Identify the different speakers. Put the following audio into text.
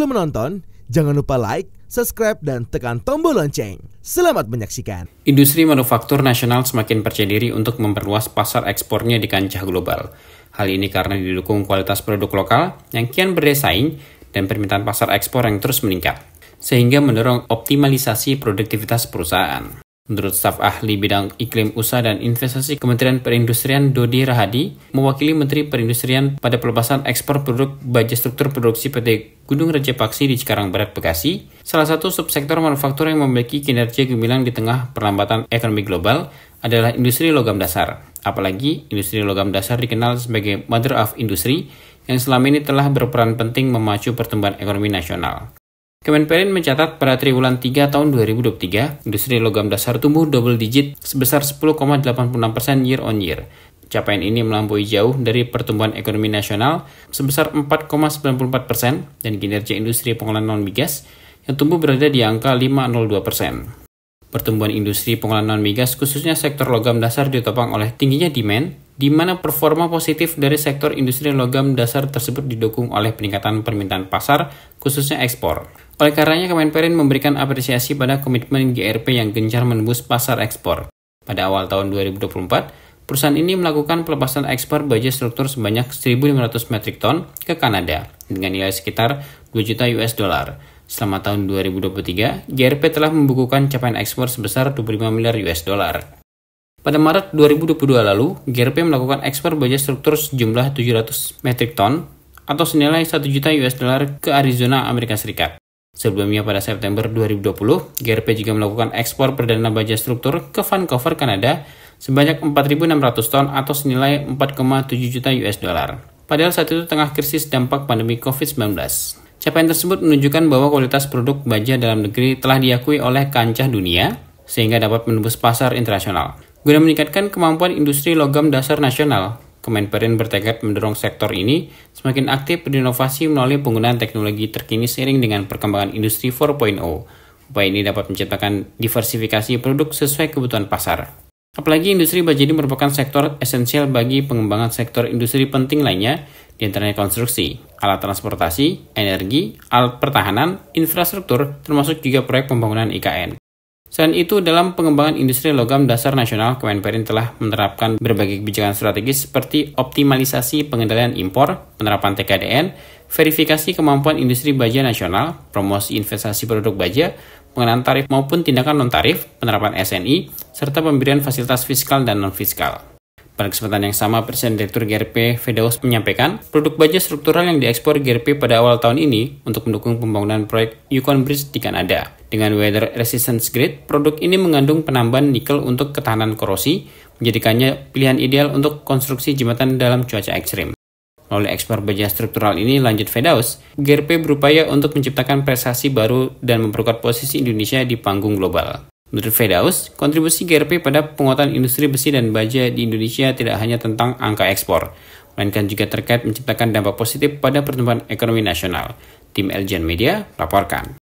Speaker 1: Sebelum menonton, jangan lupa like, subscribe, dan tekan tombol lonceng. Selamat menyaksikan.
Speaker 2: Industri manufaktur nasional semakin percaya diri untuk memperluas pasar ekspornya di kancah global. Hal ini karena didukung kualitas produk lokal yang kian bersaing dan permintaan pasar ekspor yang terus meningkat, sehingga mendorong optimalisasi produktivitas perusahaan. Menurut staf ahli bidang iklim usaha dan investasi Kementerian Perindustrian Dodi Rahadi, mewakili Menteri Perindustrian pada pelepasan ekspor produk baja struktur produksi PT Gunung Raja Paksi di Cikarang Barat, Bekasi, salah satu subsektor manufaktur yang memiliki kinerja gemilang di tengah perlambatan ekonomi global adalah industri logam dasar. Apalagi industri logam dasar dikenal sebagai mother of industry yang selama ini telah berperan penting memacu pertumbuhan ekonomi nasional. Kemenperin mencatat pada triwulan 3 tahun 2023, industri logam dasar tumbuh double digit sebesar 10,86% year on year. Capaian ini melampaui jauh dari pertumbuhan ekonomi nasional sebesar 4,94% dan kinerja industri pengolahan non-migas yang tumbuh berada di angka 5,02%. Pertumbuhan industri pengolahan non-migas khususnya sektor logam dasar ditopang oleh tingginya demand, di mana performa positif dari sektor industri logam dasar tersebut didukung oleh peningkatan permintaan pasar, khususnya ekspor. Oleh karenanya, Kemenperin memberikan apresiasi pada komitmen GRP yang gencar menembus pasar ekspor. Pada awal tahun 2024, perusahaan ini melakukan pelepasan ekspor baja struktur sebanyak 1.500 metrik ton ke Kanada dengan nilai sekitar 2 juta US dollar. Selama tahun 2023, GRP telah membukukan capaian ekspor sebesar 25 miliar US dollar. Pada Maret 2022 lalu, GRP melakukan ekspor baja struktur sejumlah 700 metrik ton atau senilai 1 juta US dollar ke Arizona, Amerika Serikat. Sebelumnya pada September 2020, GRP juga melakukan ekspor perdana baja struktur ke Vancouver, Kanada sebanyak 4.600 ton atau senilai 4,7 juta US dollar. Padahal saat itu tengah krisis dampak pandemi COVID-19. Capaian tersebut menunjukkan bahwa kualitas produk baja dalam negeri telah diakui oleh kancah dunia sehingga dapat menembus pasar internasional. Guna meningkatkan kemampuan industri logam dasar nasional, Kemenperin bertekad mendorong sektor ini semakin aktif berinovasi melalui penggunaan teknologi terkini seiring dengan perkembangan industri 4.0. Upaya ini dapat menciptakan diversifikasi produk sesuai kebutuhan pasar. Apalagi industri baja ini merupakan sektor esensial bagi pengembangan sektor industri penting lainnya, di antaranya konstruksi, alat transportasi, energi, alat pertahanan, infrastruktur, termasuk juga proyek pembangunan IKN. Selain itu, dalam pengembangan industri logam dasar nasional, Kemenperin telah menerapkan berbagai kebijakan strategis seperti optimalisasi pengendalian impor, penerapan TKDN, verifikasi kemampuan industri baja nasional, promosi investasi produk baja, pengenaan tarif maupun tindakan non-tarif, penerapan SNI, serta pemberian fasilitas fiskal dan non-fiskal. Pada kesempatan yang sama, Presiden Direktur GRP Firdaus menyampaikan, produk baja struktural yang diekspor GRP pada awal tahun ini untuk mendukung pembangunan proyek Yukon Bridge di Kanada. Dengan weather resistance grade, produk ini mengandung penambahan nikel untuk ketahanan korosi, menjadikannya pilihan ideal untuk konstruksi jembatan dalam cuaca ekstrim. Melalui ekspor baja struktural ini, lanjut Firdaus, GRP berupaya untuk menciptakan prestasi baru dan memperkuat posisi Indonesia di panggung global. Menurut Firdaus, kontribusi GRP pada penguatan industri besi dan baja di Indonesia tidak hanya tentang angka ekspor, melainkan juga terkait menciptakan dampak positif pada pertumbuhan ekonomi nasional. Tim Eljan Media laporkan.